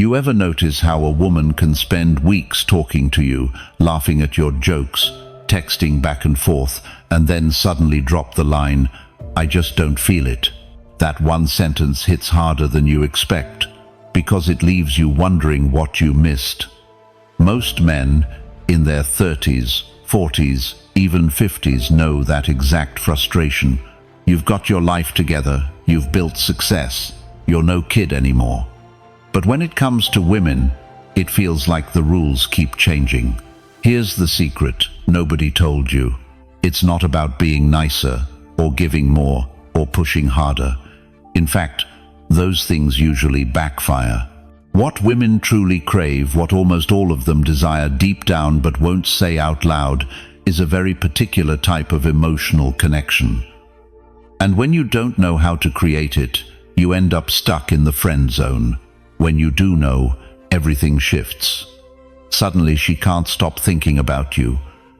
You ever notice how a woman can spend weeks talking to you, laughing at your jokes, texting back and forth, and then suddenly drop the line, "I just don't feel it"? That one sentence hits harder than you expect, because it leaves you wondering what you missed. Most men in their 30s, 40s, even 50s know that exact frustration. You've got your life together, you've built success, you're no kid anymore. But when it comes to women, it feels like the rules keep changing. Here's the secret nobody told you. It's not about being nicer, or giving more, or pushing harder. In fact, those things usually backfire. What women truly crave, what almost all of them desire deep down but won't say out loud, is a very particular type of emotional connection. And when you don't know how to create it, you end up stuck in the friend zone. When you do know, everything shifts. Suddenly she can't stop thinking about you.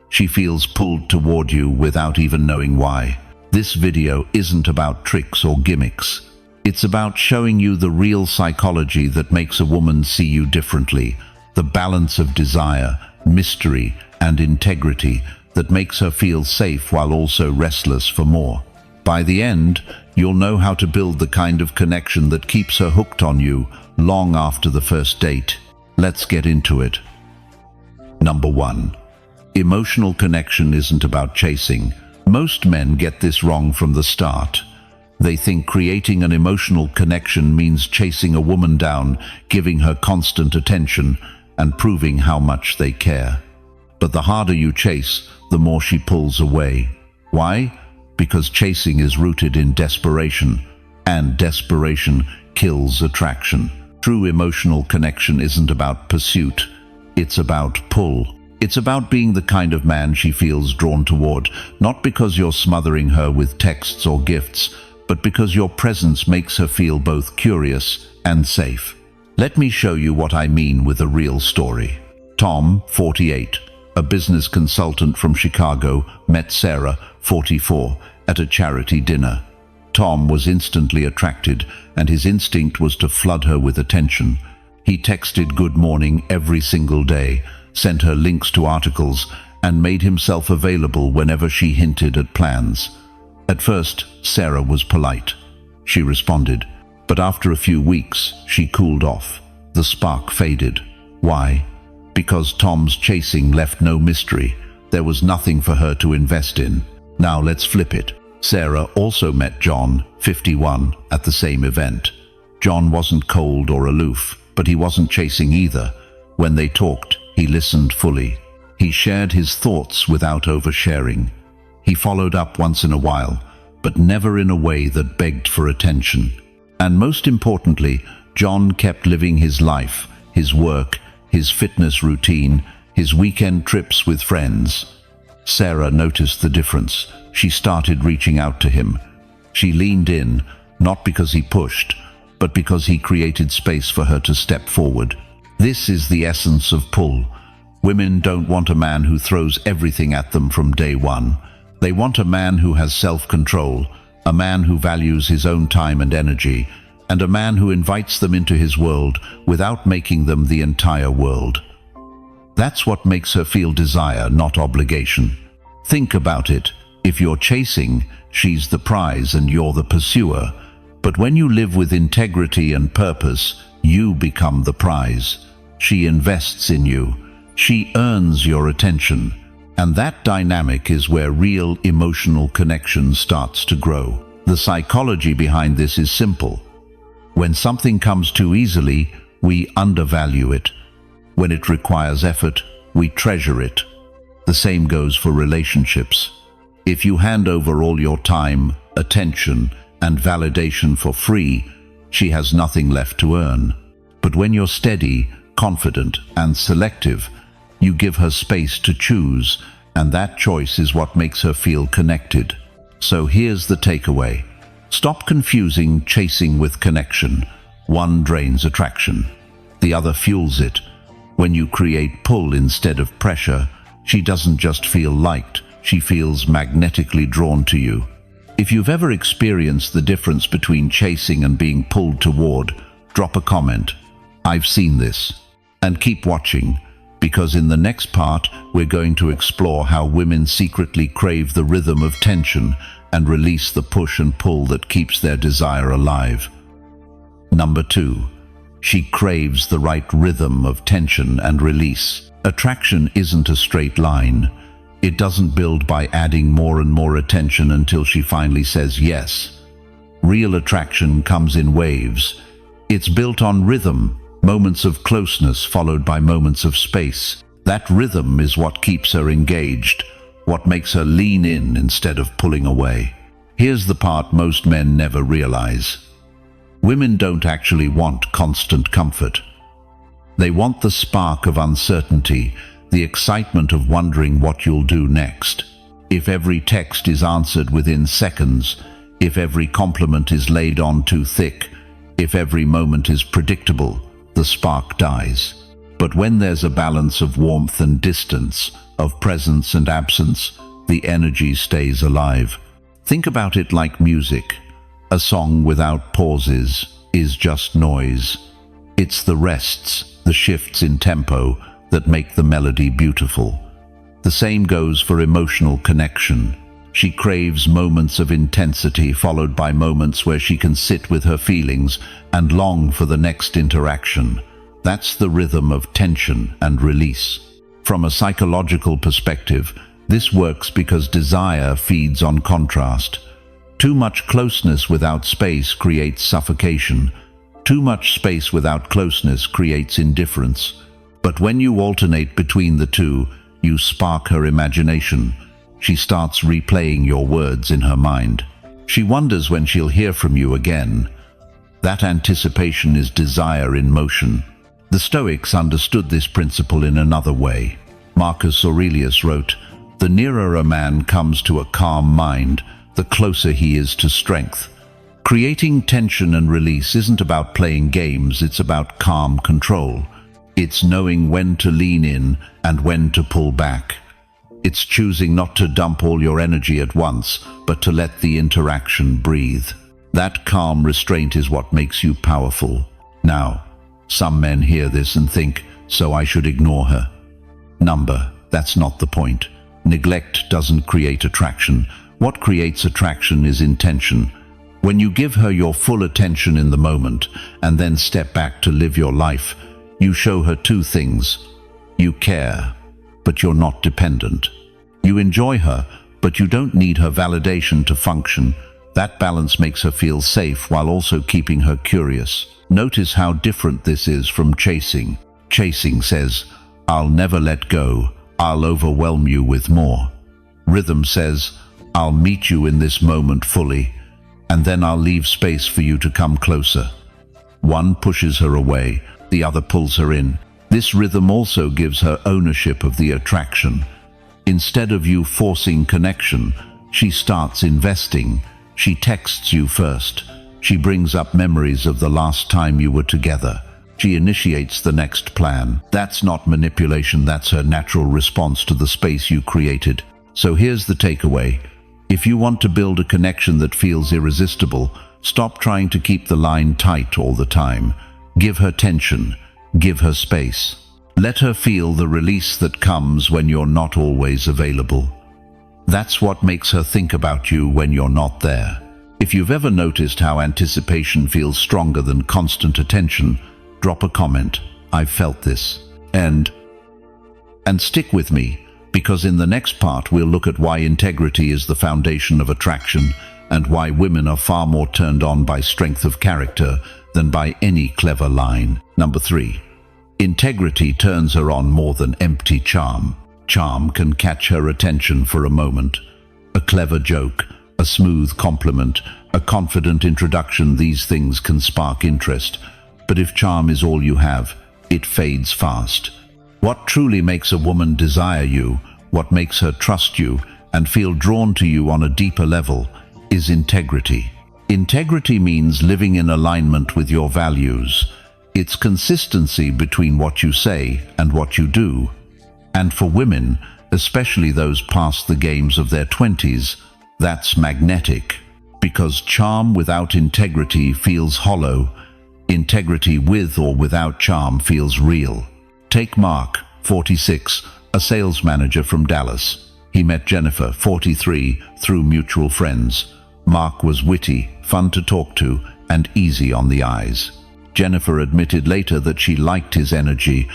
She feels pulled toward you without even knowing why. This video isn't about tricks or gimmicks. It's about showing you the real psychology that makes a woman see you differently, the balance of desire, mystery, and integrity that makes her feel safe while also restless for more. By the end, you'll know how to build the kind of connection that keeps her hooked on you long after the first date. Let's get into it. Number 1. Emotional connection isn't about chasing. Most men get this wrong from the start. They think creating an emotional connection means chasing a woman down, giving her constant attention, and proving how much they care. But the harder you chase, the more she pulls away. Why? Because chasing is rooted in desperation, and desperation kills attraction. True emotional connection isn't about pursuit, it's about pull. It's about being the kind of man she feels drawn toward, not because you're smothering her with texts or gifts, but because your presence makes her feel both curious and safe. Let me show you what I mean with a real story. Tom, 48, a business consultant from Chicago, met Sarah, 44, at a charity dinner. Tom was instantly attracted, and his instinct was to flood her with attention. He texted good morning every single day, sent her links to articles, and made himself available whenever she hinted at plans. At first, Sarah was polite. She responded, but after a few weeks, she cooled off. The spark faded. Why? Because Tom's chasing left no mystery. There was nothing for her to invest in. Now let's flip it. Sarah also met John, 51, at the same event. John wasn't cold or aloof, but he wasn't chasing either. When they talked, he listened fully. He shared his thoughts without oversharing. He followed up once in a while, but never in a way that begged for attention. And most importantly, John kept living his life, his work, his fitness routine, his weekend trips with friends. Sarah noticed the difference. She started reaching out to him. She leaned in, not because he pushed, but because he created space for her to step forward. This is the essence of pull. Women don't want a man who throws everything at them from day one. They want a man who has self-control, a man who values his own time and energy, and a man who invites them into his world without making them the entire world. That's what makes her feel desire, not obligation. Think about it. If you're chasing, she's the prize and you're the pursuer. But when you live with integrity and purpose, you become the prize. She invests in you. She earns your attention. And that dynamic is where real emotional connection starts to grow. The psychology behind this is simple. When something comes too easily, we undervalue it. When it requires effort, we treasure it. The same goes for relationships. If you hand over all your time, attention, and validation for free, she has nothing left to earn. But when you're steady, confident, and selective, you give her space to choose, and that choice is what makes her feel connected. So here's the takeaway. Stop confusing chasing with connection. One drains attraction. The other fuels it. When you create pull instead of pressure, she doesn't just feel liked, she feels magnetically drawn to you. If you've ever experienced the difference between chasing and being pulled toward, drop a comment. I've seen this. And keep watching, because in the next part, we're going to explore how women secretly crave the rhythm of tension and release the push and pull that keeps their desire alive. Number 2. She craves the right rhythm of tension and release. Attraction isn't a straight line. It doesn't build by adding more and more attention until she finally says yes. Real attraction comes in waves. It's built on rhythm, moments of closeness followed by moments of space. That rhythm is what keeps her engaged, what makes her lean in instead of pulling away. Here's the part most men never realize. Women don't actually want constant comfort. They want the spark of uncertainty, the excitement of wondering what you'll do next. If every text is answered within seconds, if every compliment is laid on too thick, if every moment is predictable, the spark dies. But when there's a balance of warmth and distance, of presence and absence, the energy stays alive. Think about it like music. A song without pauses is just noise. It's the rests, the shifts in tempo, that make the melody beautiful. The same goes for emotional connection. She craves moments of intensity followed by moments where she can sit with her feelings and long for the next interaction. That's the rhythm of tension and release. From a psychological perspective, this works because desire feeds on contrast. Too much closeness without space creates suffocation. Too much space without closeness creates indifference. But when you alternate between the two, you spark her imagination. She starts replaying your words in her mind. She wonders when she'll hear from you again. That anticipation is desire in motion. The Stoics understood this principle in another way. Marcus Aurelius wrote, "The nearer a man comes to a calm mind, the closer he is to strength." Creating tension and release isn't about playing games, it's about calm control. It's knowing when to lean in and when to pull back. It's choosing not to dump all your energy at once, but to let the interaction breathe. That calm restraint is what makes you powerful. Now, some men hear this and think, so I should ignore her. That's not the point. Neglect doesn't create attraction. What creates attraction is intention. When you give her your full attention in the moment and then step back to live your life, you show her two things. You care, but you're not dependent. You enjoy her, but you don't need her validation to function. That balance makes her feel safe while also keeping her curious. Notice how different this is from chasing. Chasing says, "I'll never let go. I'll overwhelm you with more." Rhythm says, "I'll meet you in this moment fully, and then I'll leave space for you to come closer." One pushes her away, the other pulls her in. This rhythm also gives her ownership of the attraction. Instead of you forcing connection, she starts investing. She texts you first. She brings up memories of the last time you were together. She initiates the next plan. That's not manipulation, that's her natural response to the space you created. So here's the takeaway. If you want to build a connection that feels irresistible, stop trying to keep the line tight all the time. Give her tension. Give her space. Let her feel the release that comes when you're not always available. That's what makes her think about you when you're not there. If you've ever noticed how anticipation feels stronger than constant attention, drop a comment. I've felt this. And stick with me, because in the next part we'll look at why integrity is the foundation of attraction and why women are far more turned on by strength of character than by any clever line. 3. Integrity turns her on more than empty charm. Charm can catch her attention for a moment. A clever joke, a smooth compliment, a confident introduction, these things can spark interest. But if charm is all you have, it fades fast. What truly makes a woman desire you, what makes her trust you and feel drawn to you on a deeper level, is integrity. Integrity means living in alignment with your values. It's consistency between what you say and what you do. And for women, especially those past the games of their 20s, that's magnetic. Because charm without integrity feels hollow. Integrity with or without charm feels real. Take Mark, 46, a sales manager from Dallas. He met Jennifer, 43, through mutual friends. Mark was witty, fun to talk to, and easy on the eyes. Jennifer admitted later that she liked his energy,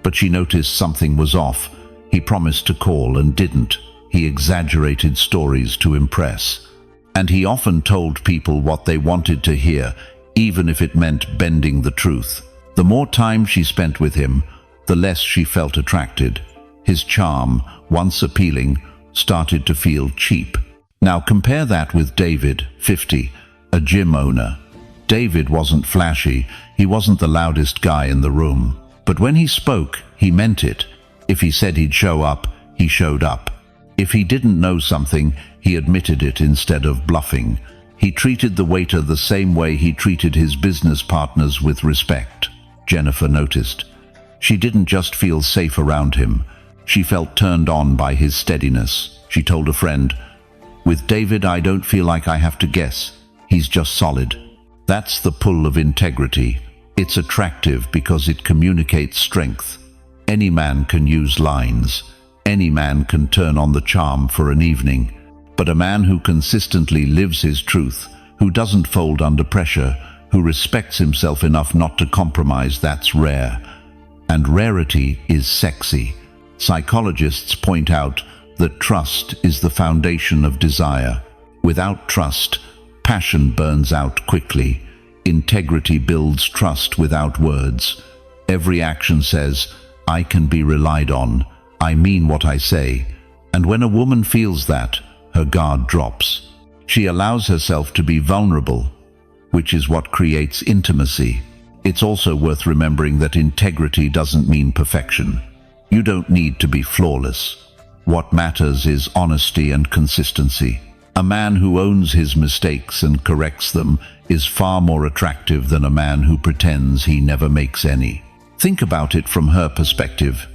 but she noticed something was off. He promised to call and didn't. He exaggerated stories to impress. And he often told people what they wanted to hear, even if it meant bending the truth. The more time she spent with him, the less she felt attracted. His charm, once appealing, started to feel cheap. Now compare that with David, 50, a gym owner. David wasn't flashy, he wasn't the loudest guy in the room. But when he spoke, he meant it. If he said he'd show up, he showed up. If he didn't know something, he admitted it instead of bluffing. He treated the waiter the same way he treated his business partners, with respect. Jennifer noticed. She didn't just feel safe around him. She felt turned on by his steadiness. She told a friend, "With David, I don't feel like I have to guess. He's just solid." That's the pull of integrity. It's attractive because it communicates strength. Any man can use lines. Any man can turn on the charm for an evening. But a man who consistently lives his truth, who doesn't fold under pressure, who respects himself enough not to compromise, that's rare. And rarity is sexy. Psychologists point out that trust is the foundation of desire. Without trust, passion burns out quickly. Integrity builds trust without words. Every action says, "I can be relied on. I mean what I say." And when a woman feels that, her guard drops. She allows herself to be vulnerable, which is what creates intimacy. It's also worth remembering that integrity doesn't mean perfection. You don't need to be flawless. What matters is honesty and consistency. A man who owns his mistakes and corrects them is far more attractive than a man who pretends he never makes any. Think about it from her perspective.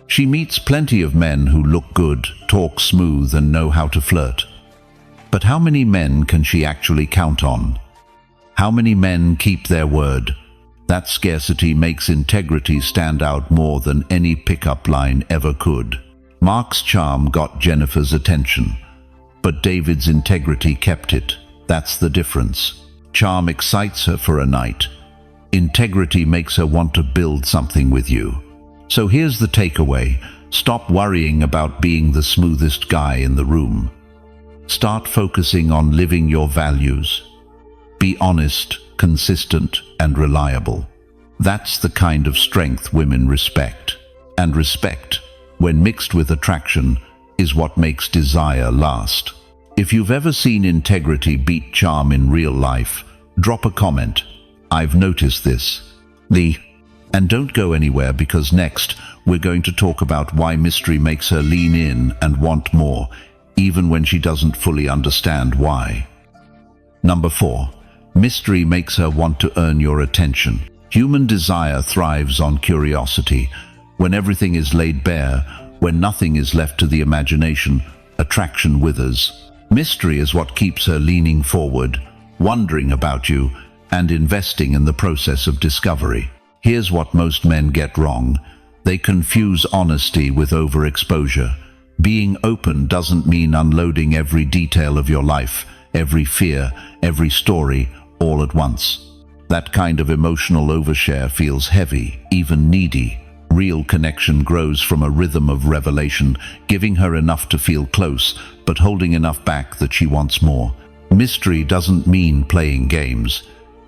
She meets plenty of men who look good, talk smooth, and know how to flirt. But how many men can she actually count on? How many men keep their word? That scarcity makes integrity stand out more than any pickup line ever could. Mark's charm got Jennifer's attention, but David's integrity kept it. That's the difference. Charm excites her for a night. Integrity makes her want to build something with you. So here's the takeaway. Stop worrying about being the smoothest guy in the room. Start focusing on living your values. Be honest, consistent, and reliable. That's the kind of strength women respect. And respect, when mixed with attraction, is what makes desire last. If you've ever seen integrity beat charm in real life, drop a comment. I've noticed this. And don't go anywhere, because next we're going to talk about why mystery makes her lean in and want more, even when she doesn't fully understand why. Number 4. Mystery makes her want to earn your attention. Human desire thrives on curiosity. When everything is laid bare, when nothing is left to the imagination, attraction withers. Mystery is what keeps her leaning forward, wondering about you, and investing in the process of discovery. Here's what most men get wrong. They confuse honesty with overexposure. Being open doesn't mean unloading every detail of your life, every fear, every story, all at once. That kind of emotional overshare feels heavy, even needy. Real connection grows from a rhythm of revelation, giving her enough to feel close, but holding enough back that she wants more. Mystery doesn't mean playing games.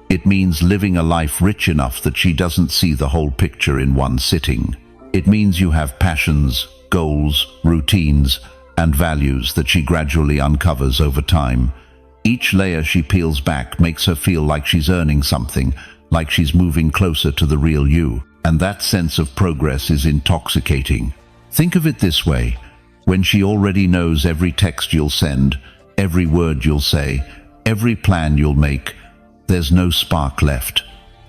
It means living a life rich enough that she doesn't see the whole picture in one sitting. It means you have passions, goals, routines, and values that she gradually uncovers over time. Each layer she peels back makes her feel like she's earning something, like she's moving closer to the real you. And that sense of progress is intoxicating. Think of it this way. When she already knows every text you'll send, every word you'll say, every plan you'll make, there's no spark left.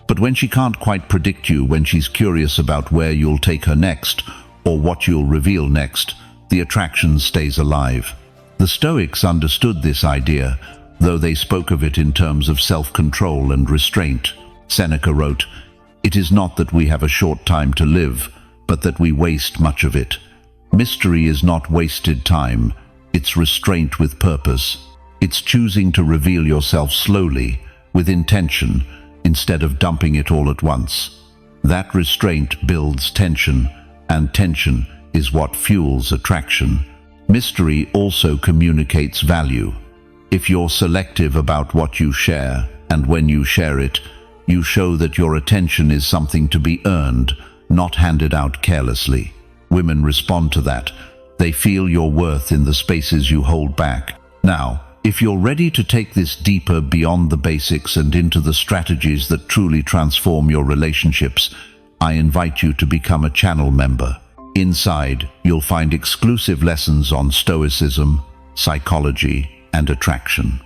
But when she can't quite predict you, when she's curious about where you'll take her next, or what you'll reveal next, the attraction stays alive. The Stoics understood this idea, though they spoke of it in terms of self-control and restraint. Seneca wrote, "It is not that we have a short time to live, but that we waste much of it. Mystery is not wasted time, it's restraint with purpose. It's choosing to reveal yourself slowly, with intention, instead of dumping it all at once. That restraint builds tension, and tension is what fuels attraction. Mystery also communicates value. If you're selective about what you share, and when you share it, you show that your attention is something to be earned, not handed out carelessly. Women respond to that. They feel your worth in the spaces you hold back. Now, if you're ready to take this deeper beyond the basics and into the strategies that truly transform your relationships, I invite you to become a channel member. Inside, you'll find exclusive lessons on Stoicism, psychology, and attraction.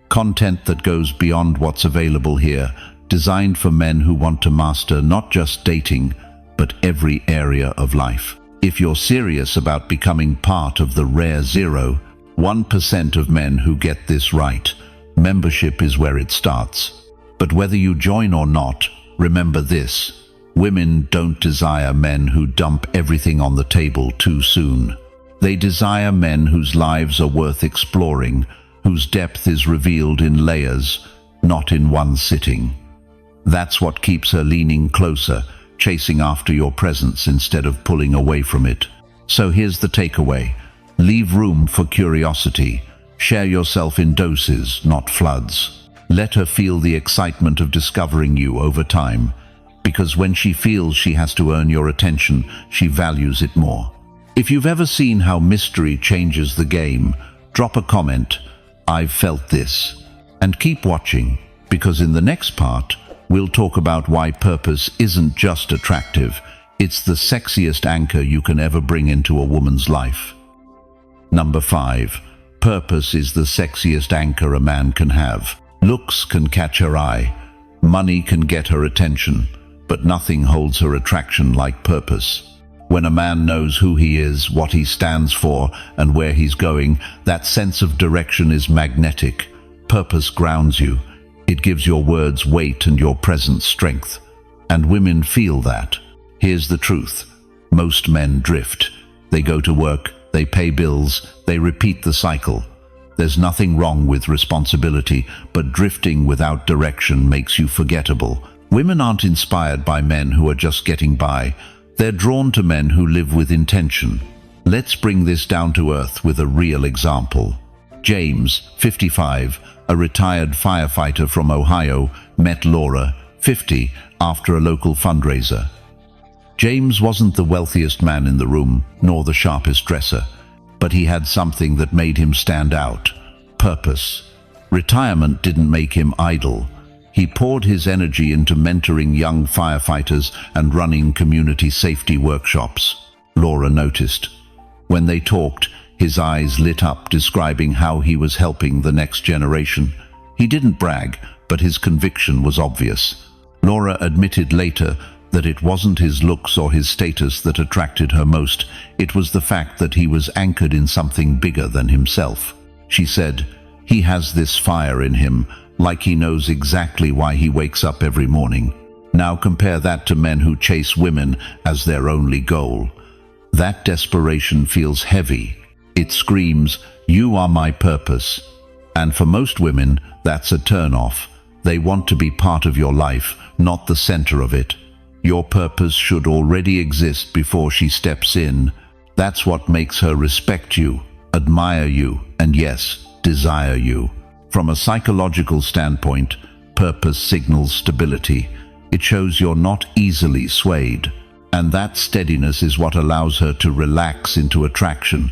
Content that goes beyond what's available here, designed for men who want to master not just dating, but every area of life. If you're serious about becoming part of the rare 0.1% of men who get this right, membership is where it starts. But whether you join or not, remember this: women don't desire men who dump everything on the table too soon. They desire men whose lives are worth exploring, whose depth is revealed in layers, not in one sitting. That's what keeps her leaning closer, chasing after your presence instead of pulling away from it. So here's the takeaway. Leave room for curiosity. Share yourself in doses, not floods. Let her feel the excitement of discovering you over time, because when she feels she has to earn your attention, she values it more. If you've ever seen how mystery changes the game, drop a comment, "I've felt this." And keep watching, because in the next part, we'll talk about why purpose isn't just attractive, it's the sexiest anchor you can ever bring into a woman's life. Number 5. Purpose is the sexiest anchor a man can have. Looks can catch her eye, money can get her attention, but nothing holds her attraction like purpose. When a man knows who he is, what he stands for, and where he's going, that sense of direction is magnetic. Purpose grounds you. It gives your words weight and your presence strength. And women feel that. Here's the truth. Most men drift. They go to work, they pay bills, they repeat the cycle. There's nothing wrong with responsibility, but drifting without direction makes you forgettable. Women aren't inspired by men who are just getting by. They're drawn to men who live with intention. Let's bring this down to earth with a real example. James, 55, a retired firefighter from Ohio, met Laura, 50, after a local fundraiser. James wasn't the wealthiest man in the room, nor the sharpest dresser, but he had something that made him stand out: purpose. Retirement didn't make him idle. He poured his energy into mentoring young firefighters and running community safety workshops. Laura noticed. When they talked, his eyes lit up, describing how he was helping the next generation. He didn't brag, but his conviction was obvious. Laura admitted later that it wasn't his looks or his status that attracted her most. It was the fact that he was anchored in something bigger than himself. She said, "He has this fire in him, like he knows exactly why he wakes up every morning." Now compare that to men who chase women as their only goal. That desperation feels heavy. It screams, "You are my purpose." And for most women, that's a turn-off. They want to be part of your life, not the center of it. Your purpose should already exist before she steps in. That's what makes her respect you, admire you, and yes, desire you. From a psychological standpoint, purpose signals stability. It shows you're not easily swayed. And that steadiness is what allows her to relax into attraction,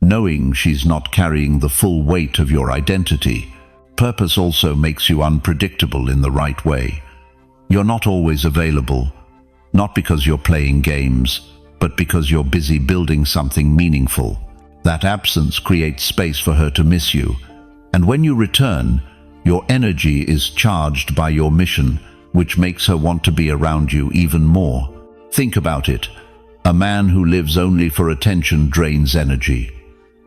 knowing she's not carrying the full weight of your identity. Purpose also makes you unpredictable in the right way. You're not always available, not because you're playing games, but because you're busy building something meaningful. That absence creates space for her to miss you. And when you return, your energy is charged by your mission, which makes her want to be around you even more. Think about it. A man who lives only for attention drains energy.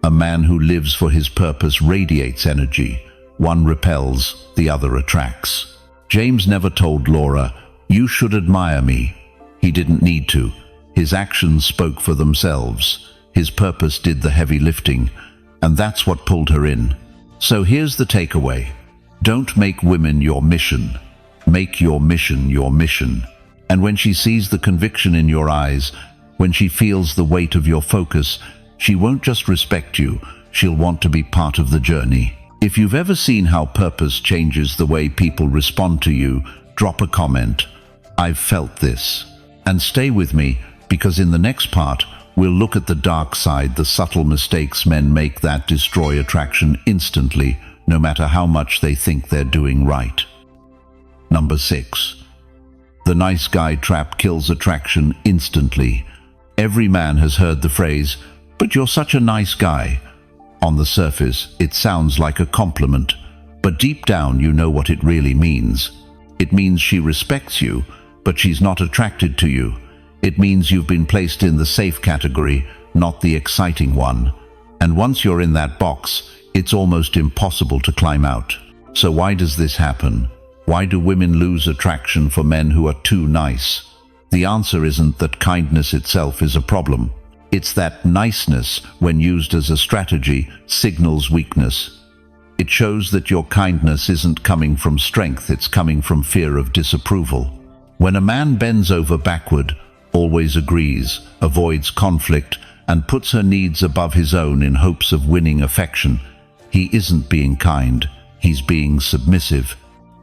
A man who lives for his purpose radiates energy. One repels, the other attracts. James never told Laura, "You should admire me." He didn't need to. His actions spoke for themselves. His purpose did the heavy lifting, and that's what pulled her in. So here's the takeaway. Don't make women your mission. Make your mission your mission. And when she sees the conviction in your eyes, when she feels the weight of your focus, she won't just respect you, she'll want to be part of the journey. If you've ever seen how purpose changes the way people respond to you, drop a comment. I've felt this. And stay with me, because in the next part, we'll look at the dark side, the subtle mistakes men make that destroy attraction instantly, no matter how much they think they're doing right. Number 6. The nice guy trap kills attraction instantly. Every man has heard the phrase, "But you're such a nice guy." On the surface, it sounds like a compliment, but deep down you know what it really means. It means she respects you, but she's not attracted to you. It means you've been placed in the safe category, not the exciting one. And once you're in that box, it's almost impossible to climb out. So why does this happen? Why do women lose attraction for men who are too nice? The answer isn't that kindness itself is a problem. It's that niceness, when used as a strategy, signals weakness. It shows that your kindness isn't coming from strength, it's coming from fear of disapproval. When a man bends over backward, always agrees, avoids conflict, and puts her needs above his own in hopes of winning affection, he isn't being kind, he's being submissive.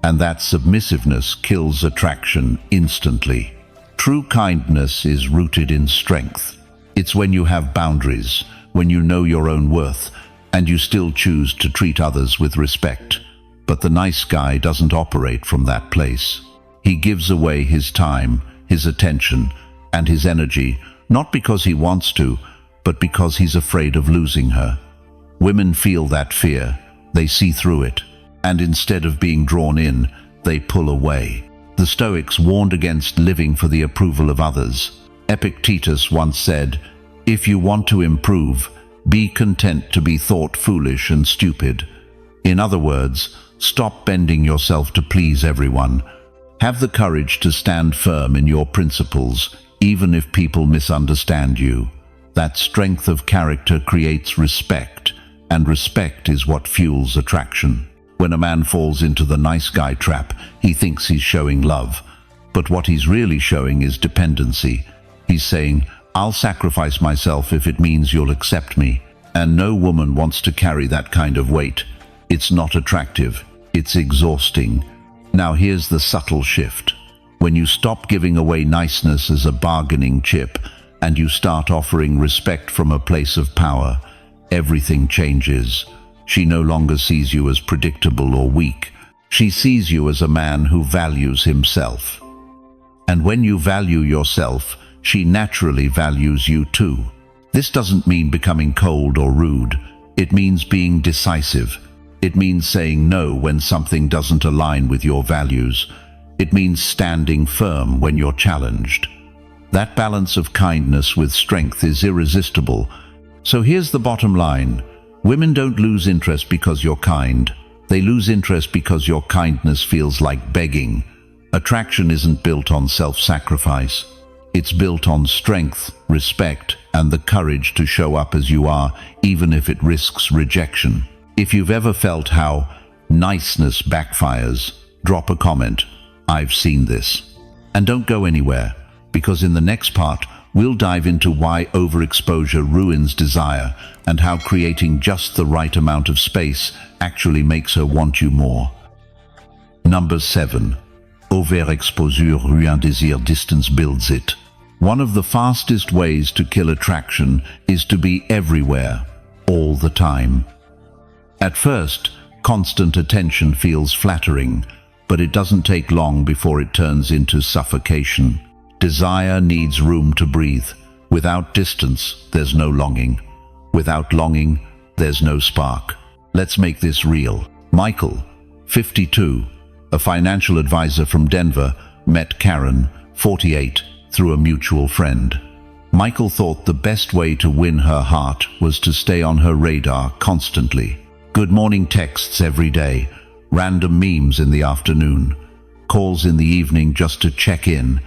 And that submissiveness kills attraction instantly. True kindness is rooted in strength. It's when you have boundaries, when you know your own worth, and you still choose to treat others with respect. But the nice guy doesn't operate from that place. He gives away his time, his attention, and his energy, not because he wants to, but because he's afraid of losing her. Women feel that fear, they see through it, and instead of being drawn in, they pull away. The Stoics warned against living for the approval of others. Epictetus once said, "If you want to improve, be content to be thought foolish and stupid." In other words, stop bending yourself to please everyone. Have the courage to stand firm in your principles, even if people misunderstand you. That strength of character creates respect, and respect is what fuels attraction. When a man falls into the nice guy trap, he thinks he's showing love. But what he's really showing is dependency. He's saying, "I'll sacrifice myself if it means you'll accept me." And no woman wants to carry that kind of weight. It's not attractive. It's exhausting. Now here's the subtle shift. When you stop giving away niceness as a bargaining chip, and you start offering respect from a place of power, everything changes. She no longer sees you as predictable or weak. She sees you as a man who values himself. And when you value yourself, she naturally values you too. This doesn't mean becoming cold or rude. It means being decisive. It means saying no when something doesn't align with your values. It means standing firm when you're challenged. That balance of kindness with strength is irresistible. So here's the bottom line. Women don't lose interest because you're kind. They lose interest because your kindness feels like begging. Attraction isn't built on self-sacrifice. It's built on strength, respect, and the courage to show up as you are, even if it risks rejection. If you've ever felt how niceness backfires, drop a comment. I've seen this. And don't go anywhere, because in the next part, we'll dive into why overexposure ruins desire and how creating just the right amount of space actually makes her want you more. Number 7. Overexposure ruins désir, distance builds it. One of the fastest ways to kill attraction is to be everywhere, all the time. At first, constant attention feels flattering, but it doesn't take long before it turns into suffocation. Desire needs room to breathe. Without distance, there's no longing. Without longing, there's no spark. Let's make this real. Michael, 52, a financial advisor from Denver, met Karen, 48, through a mutual friend. Michael thought the best way to win her heart was to stay on her radar constantly. Good morning texts every day, random memes in the afternoon, calls in the evening just to check in.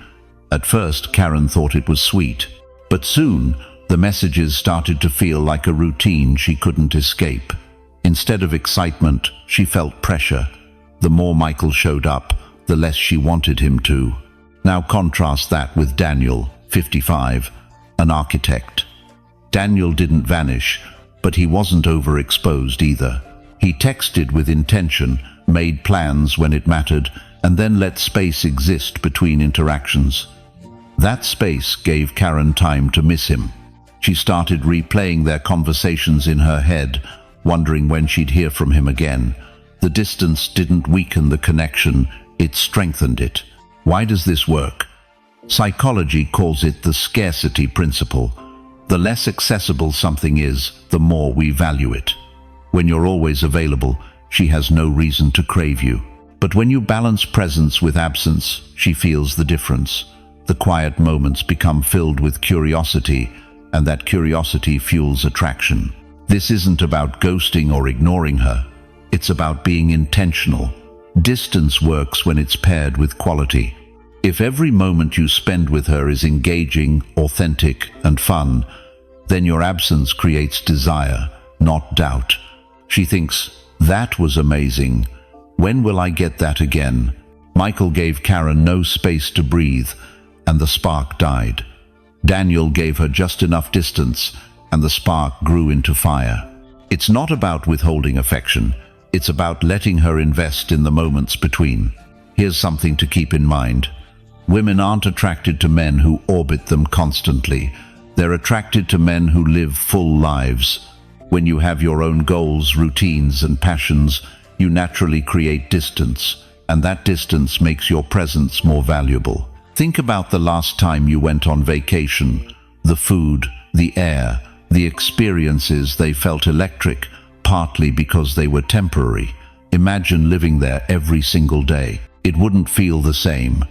At first, Karen thought it was sweet, but soon the messages started to feel like a routine she couldn't escape. Instead of excitement, she felt pressure. The more Michael showed up, the less she wanted him to. Now contrast that with Daniel, 55, an architect. Daniel didn't vanish, but he wasn't overexposed either. He texted with intention, made plans when it mattered, and then let space exist between interactions. That space gave Karen time to miss him. She started replaying their conversations in her head, wondering when she'd hear from him again. The distance didn't weaken the connection, it strengthened it. Why does this work? Psychology calls it the scarcity principle. The less accessible something is, the more we value it. When you're always available, she has no reason to crave you. But when you balance presence with absence, she feels the difference. The quiet moments become filled with curiosity, and that curiosity fuels attraction. This isn't about ghosting or ignoring her. It's about being intentional. Distance works when it's paired with quality. If every moment you spend with her is engaging, authentic, and fun, then your absence creates desire, not doubt. She thinks, "That was amazing. When will I get that again?" Michael gave Karen no space to breathe, and the spark died. Daniel gave her just enough distance, and the spark grew into fire. It's not about withholding affection. It's about letting her invest in the moments between. Here's something to keep in mind. Women aren't attracted to men who orbit them constantly. They're attracted to men who live full lives. When you have your own goals, routines, and passions, you naturally create distance, and that distance makes your presence more valuable. Think about the last time you went on vacation. The food, the air, the experiences, they felt electric, partly because they were temporary. Imagine living there every single day. It wouldn't feel the same.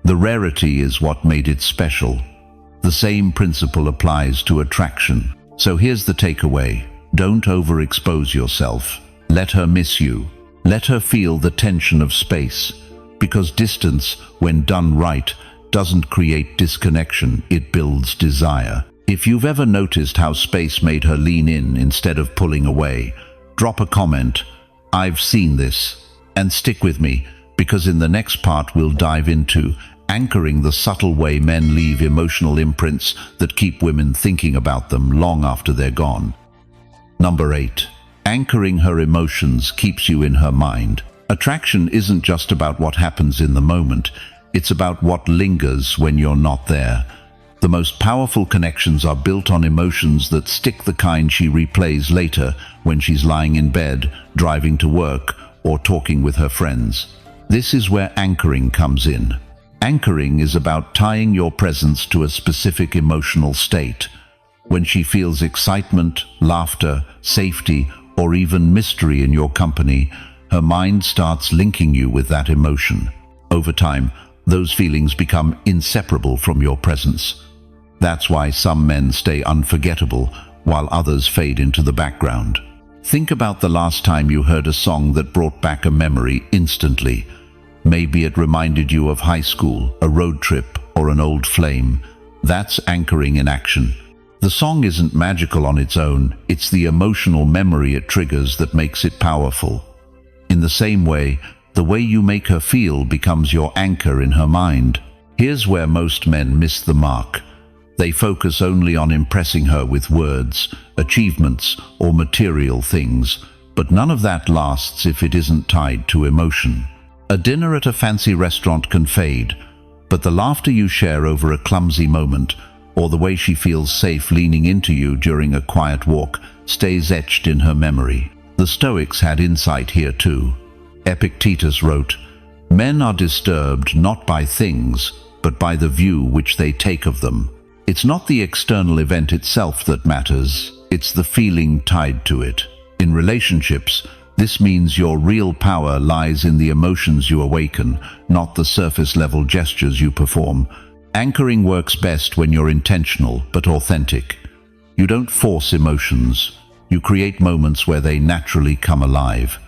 The rarity is what made it special. The same principle applies to attraction. So here's the takeaway. Don't overexpose yourself. Let her miss you. Let her feel the tension of space. Because distance, when done right, doesn't create disconnection, it builds desire. If you've ever noticed how space made her lean in instead of pulling away, drop a comment, "I've seen this," and stick with me, because in the next part we'll dive into anchoring the subtle way men leave emotional imprints that keep women thinking about them long after they're gone. Number 8. Anchoring her emotions keeps you in her mind. Attraction isn't just about what happens in the moment, it's about what lingers when you're not there. The most powerful connections are built on emotions that stick, the kind she replays later when she's lying in bed, driving to work, or talking with her friends. This is where anchoring comes in. Anchoring is about tying your presence to a specific emotional state. When she feels excitement, laughter, safety, or even mystery in your company, her mind starts linking you with that emotion. Over time, those feelings become inseparable from your presence. That's why some men stay unforgettable, while others fade into the background. Think about the last time you heard a song that brought back a memory instantly. Maybe it reminded you of high school, a road trip, or an old flame. That's anchoring in action. The song isn't magical on its own, it's the emotional memory it triggers that makes it powerful. In the same way you make her feel becomes your anchor in her mind. Here's where most men miss the mark. They focus only on impressing her with words, achievements, or material things, but none of that lasts if it isn't tied to emotion. A dinner at a fancy restaurant can fade, but the laughter you share over a clumsy moment, or the way she feels safe leaning into you during a quiet walk, stays etched in her memory. The Stoics had insight here too. Epictetus wrote, "Men are disturbed not by things, but by the view which they take of them." It's not the external event itself that matters, it's the feeling tied to it. In relationships, this means your real power lies in the emotions you awaken, not the surface-level gestures you perform. Anchoring works best when you're intentional but authentic. You don't force emotions. You create moments where they naturally come alive.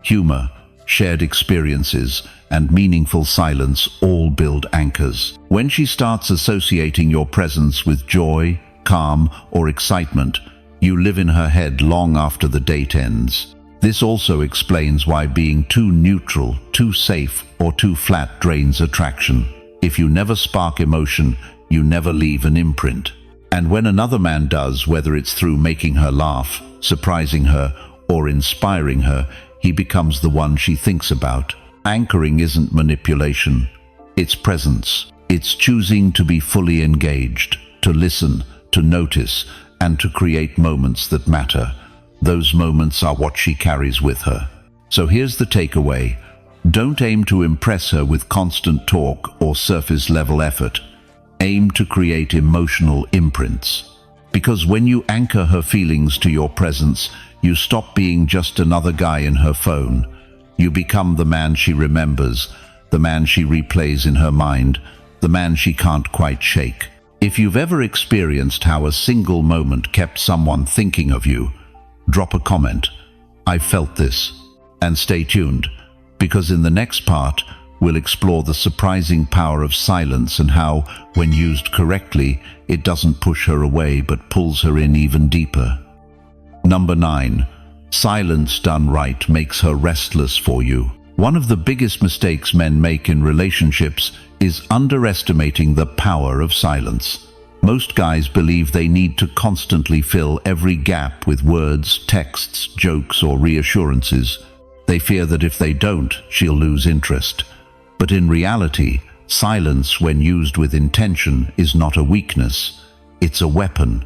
Humor, shared experiences, and meaningful silence all build anchors. When she starts associating your presence with joy, calm, or excitement, you live in her head long after the date ends. This also explains why being too neutral, too safe, or too flat drains attraction. If you never spark emotion, you never leave an imprint. And when another man does, whether it's through making her laugh, surprising her, or inspiring her, he becomes the one she thinks about. Anchoring isn't manipulation, it's presence. It's choosing to be fully engaged, to listen, to notice, and to create moments that matter. Those moments are what she carries with her. So here's the takeaway. Don't aim to impress her with constant talk or surface-level effort. Aim to create emotional imprints. Because when you anchor her feelings to your presence, you stop being just another guy in her phone. You become the man she remembers, the man she replays in her mind, the man she can't quite shake. If you've ever experienced how a single moment kept someone thinking of you, drop a comment. I felt this. And stay tuned, because in the next part, we'll explore the surprising power of silence and how, when used correctly, it doesn't push her away but pulls her in even deeper. Number 9. Silence done right makes her restless for you. One of the biggest mistakes men make in relationships is underestimating the power of silence. Most guys believe they need to constantly fill every gap with words, texts, jokes, or reassurances. They fear that if they don't, she'll lose interest. But in reality, silence, when used with intention, is not a weakness. It's a weapon.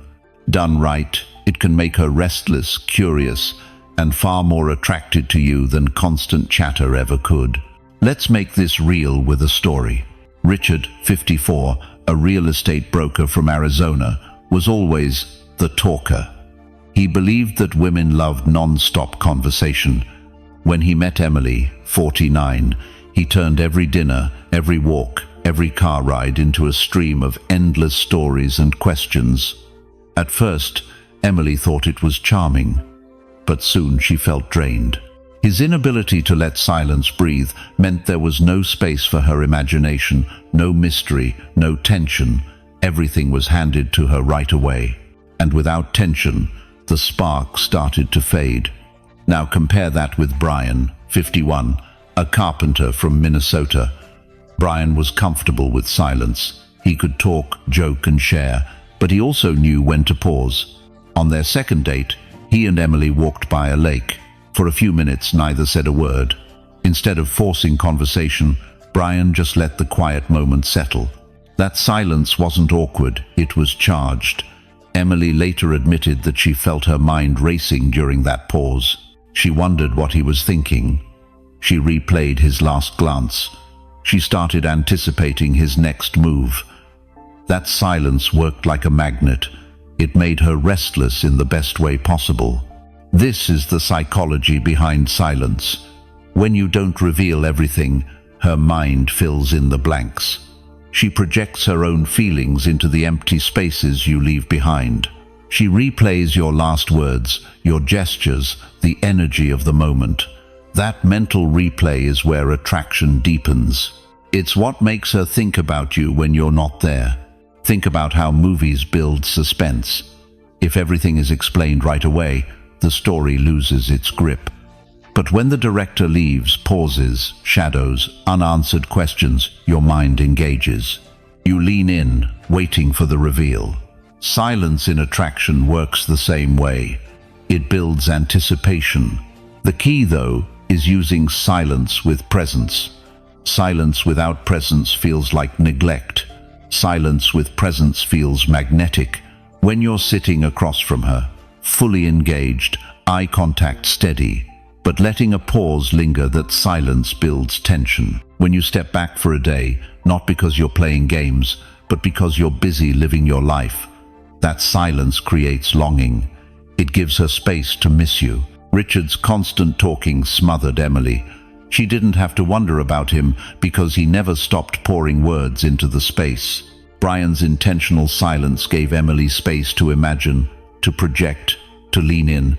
Done right, it can make her restless, curious, and far more attracted to you than constant chatter ever could. Let's make this real with a story. Richard, 54, a real estate broker from Arizona, was always the talker. He believed that women loved non-stop conversation. When he met Emily, 49, he turned every dinner, every walk, every car ride into a stream of endless stories and questions. At first, Emily thought it was charming, but soon she felt drained. His inability to let silence breathe meant there was no space for her imagination, no mystery, no tension. Everything was handed to her right away. And without tension, the spark started to fade. Now compare that with Brian, 51, a carpenter from Minnesota. Brian was comfortable with silence. He could talk, joke, and share, but he also knew when to pause. On their second date, he and Emily walked by a lake. For a few minutes, neither said a word. Instead of forcing conversation, Brian just let the quiet moment settle. That silence wasn't awkward, it was charged. Emily later admitted that she felt her mind racing during that pause. She wondered what he was thinking. She replayed his last glance. She started anticipating his next move. That silence worked like a magnet. It made her restless in the best way possible. This is the psychology behind silence. When you don't reveal everything, her mind fills in the blanks. She projects her own feelings into the empty spaces you leave behind. She replays your last words, your gestures, the energy of the moment. That mental replay is where attraction deepens. It's what makes her think about you when you're not there. Think about how movies build suspense. If everything is explained right away, the story loses its grip. But when the director leaves pauses, shadows, unanswered questions, your mind engages. You lean in, waiting for the reveal. Silence in attraction works the same way. It builds anticipation. The key, though, is using silence with presence. Silence without presence feels like neglect. Silence with presence feels magnetic. When you're sitting across from her, fully engaged, eye contact steady, but letting a pause linger, that silence builds tension. When you step back for a day, not because you're playing games, but because you're busy living your life, that silence creates longing. It gives her space to miss you. Richard's constant talking smothered Emily. She didn't have to wonder about him because he never stopped pouring words into the space. Brian's intentional silence gave Emily space to imagine, to project, to lean in.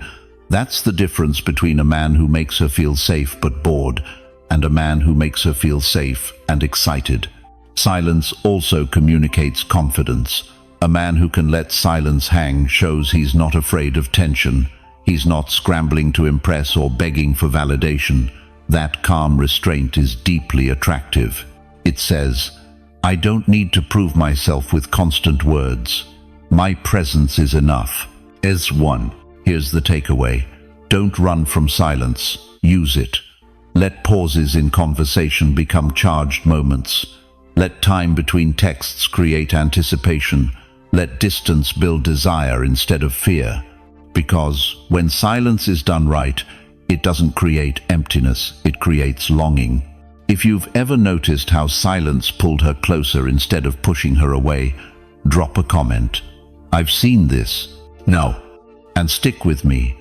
That's the difference between a man who makes her feel safe but bored, and a man who makes her feel safe and excited. Silence also communicates confidence. A man who can let silence hang shows he's not afraid of tension. He's not scrambling to impress or begging for validation. That calm restraint is deeply attractive. It says, "I don't need to prove myself with constant words. My presence is enough." As one, here's the takeaway. Don't run from silence. Use it. Let pauses in conversation become charged moments. Let time between texts create anticipation. Let distance build desire instead of fear. Because when silence is done right, it doesn't create emptiness, it creates longing. If you've ever noticed how silence pulled her closer instead of pushing her away, drop a comment. "I've seen this." No. And stick with me,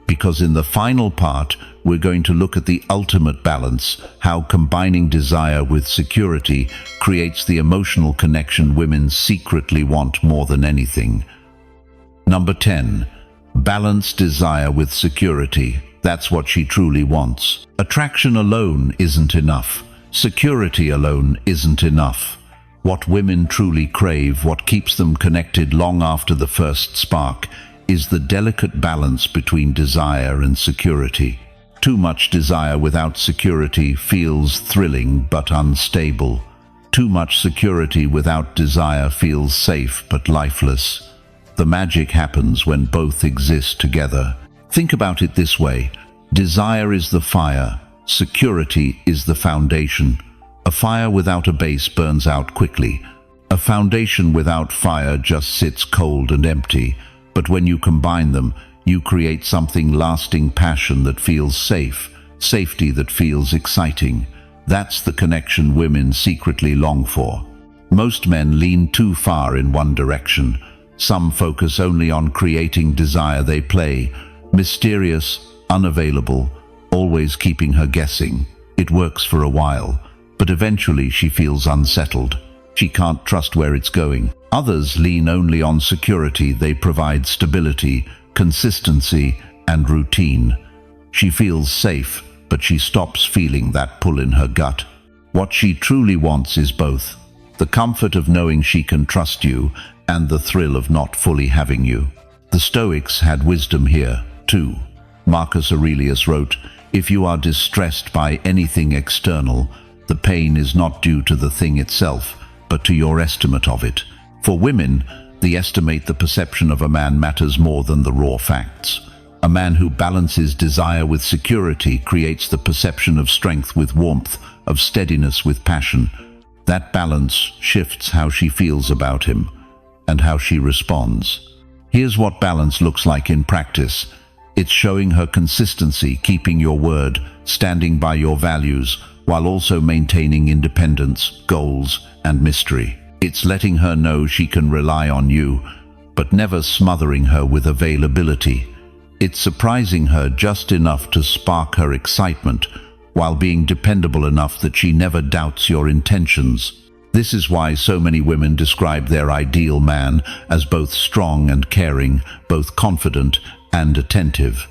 because in the final part, we're going to look at the ultimate balance, how combining desire with security creates the emotional connection women secretly want more than anything. Number 10. Balance desire with security. That's what she truly wants. Attraction alone isn't enough. Security alone isn't enough. What women truly crave, what keeps them connected long after the first spark, is the delicate balance between desire and security. Too much desire without security feels thrilling but unstable. Too much security without desire feels safe but lifeless. The magic happens when both exist together. Think about it this way. Desire is the fire. Security is the foundation. A fire without a base burns out quickly. A foundation without fire just sits cold and empty. But when you combine them, you create something lasting, passion that feels safe, safety that feels exciting. That's the connection women secretly long for. Most men lean too far in one direction. Some focus only on creating desire. They play mysterious, unavailable, always keeping her guessing. It works for a while, but eventually she feels unsettled. She can't trust where it's going. Others lean only on security. They provide stability, consistency, and routine. She feels safe, but she stops feeling that pull in her gut. What she truly wants is both: the comfort of knowing she can trust you and the thrill of not fully having you. The Stoics had wisdom here, too. Marcus Aurelius wrote, "If you are distressed by anything external, the pain is not due to the thing itself, but to your estimate of it." For women, the perception of a man matters more than the raw facts. A man who balances desire with security creates the perception of strength with warmth, of steadiness with passion. That balance shifts how she feels about him and how she responds. Here's what balance looks like in practice. It's showing her consistency, keeping your word, standing by your values, while also maintaining independence, goals, and mystery. It's letting her know she can rely on you, but never smothering her with availability. It's surprising her just enough to spark her excitement, while being dependable enough that she never doubts your intentions. This is why so many women describe their ideal man as both strong and caring, both confident and attentive.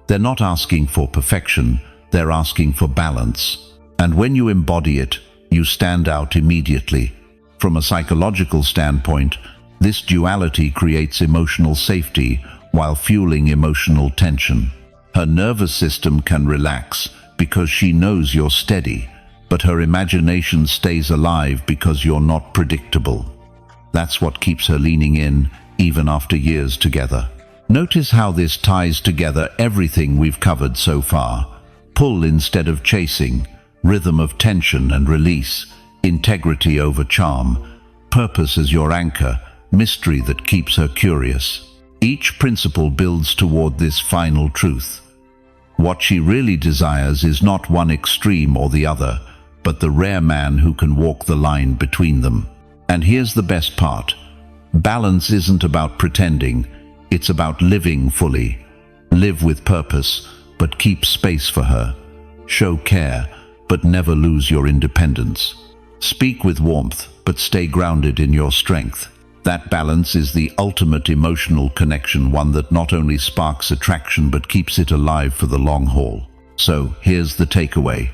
They're not asking for perfection, they're asking for balance. And when you embody it, you stand out immediately. From a psychological standpoint, this duality creates emotional safety while fueling emotional tension. Her nervous system can relax because she knows you're steady, but her imagination stays alive because you're not predictable. That's what keeps her leaning in, even after years together. Notice how this ties together everything we've covered so far. Pull instead of chasing, rhythm of tension and release, integrity over charm, purpose as your anchor, mystery that keeps her curious. Each principle builds toward this final truth. What she really desires is not one extreme or the other, but the rare man who can walk the line between them. And here's the best part. Balance isn't about pretending, it's about living fully. Live with purpose, but keep space for her. Show care, but never lose your independence. Speak with warmth, but stay grounded in your strength. That balance is the ultimate emotional connection, one that not only sparks attraction but keeps it alive for the long haul. So, here's the takeaway.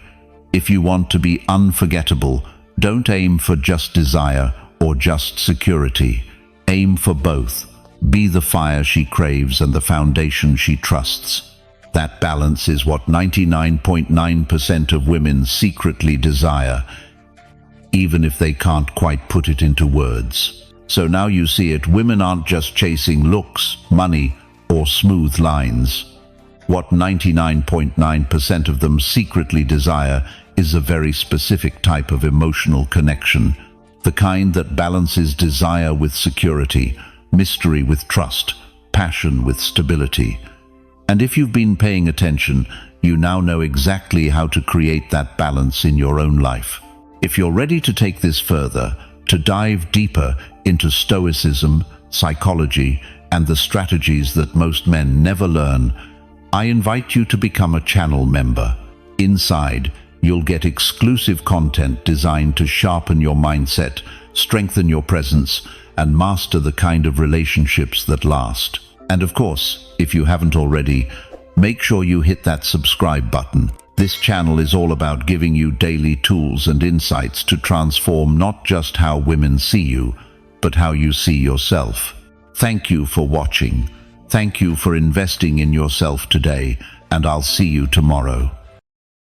If you want to be unforgettable, don't aim for just desire or just security. Aim for both. Be the fire she craves and the foundation she trusts. That balance is what 99.9% of women secretly desire, even if they can't quite put it into words. So now you see it, women aren't just chasing looks, money, or smooth lines. What 99.9% of them secretly desire is a very specific type of emotional connection, the kind that balances desire with security, mystery with trust, passion with stability. And if you've been paying attention, you now know exactly how to create that balance in your own life. If you're ready to take this further, to dive deeper into Stoicism, psychology, and the strategies that most men never learn, I invite you to become a channel member. Inside, you'll get exclusive content designed to sharpen your mindset, strengthen your presence, and master the kind of relationships that last. And of course, if you haven't already, make sure you hit that subscribe button. This channel is all about giving you daily tools and insights to transform not just how women see you, but how you see yourself. Thank you for watching. Thank you for investing in yourself today, and I'll see you tomorrow.